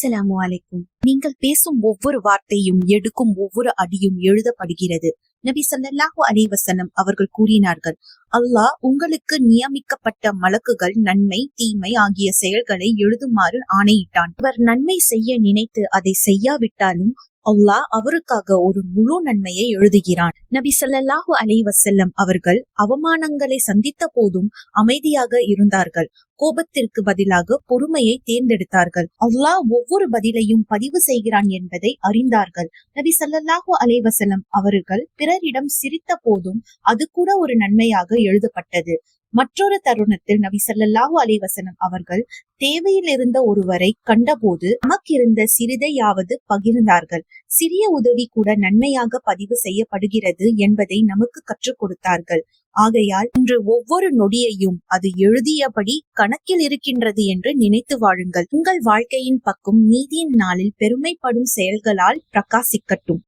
அஸ்ஸலாமு அலைக்கும். நீங்கள் பேசும் ஒவ்வொரு வார்த்தையும் எடுக்கும் ஒவ்வொரு அடியும் எழுதப்படுகிறது. நபி ஸல்லல்லாஹு அலைஹி வஸல்லம் அவர்கள் கூறினார்கள், அல்லாஹ் உங்களுக்கு நியமிக்கப்பட்ட மலக்குகள் நன்மை தீமை ஆகிய செயல்களை எழுதுமாறு ஆணையிட்டான். அவர் நன்மை செய்ய நினைத்து அதை செய்யாவிட்டாலும் அல்லாஹ் அவருக்காக ஒரு முழு நன்மையை எழுதுகிறான். நபி ஸல்லல்லாஹு அலைஹி வஸல்லம் அவர்கள் அவமானங்களை சந்தித்த போதும் அமைதியாக இருந்தார்கள். கோபத்திற்கு பதிலாக பொறுமையை தேர்ந்தெடுத்தார்கள். அல்லாஹ் ஒவ்வொரு பதிலையும் பதிவு செய்கிறான் என்பதை அறிந்தார்கள். நபி ஸல்லல்லாஹு அலைஹி வஸல்லம் அவர்கள் பிறரிடம் சிரித்த போதும் அது கூட ஒரு நன்மையாக எழுதப்பட்டது. மற்றொரு தருணத்தில் நபி ஸல்லல்லாஹு அலைஹி வஸல்லம் அவர்கள் தேவையில் இருந்த ஒருவரை கண்டபோது நமக்கிருந்த சிறிதையாவது பகிர்ந்தார்கள். சிறிய உதவி கூட நன்மையாக பதிவு செய்யப்படுகிறது என்பதை நமக்கு கற்றுக் கொடுத்தார்கள். ஆகையால் இன்று ஒவ்வொரு நொடியையும் அது எழுதியபடி கணக்கில் இருக்கின்றது என்று நினைத்து வாழுங்கள். உங்கள் வாழ்க்கையின் பக்கம் நீதியின் நாளில் பெருமைப்படும் செயல்களால் பிரகாசிக்கட்டும்.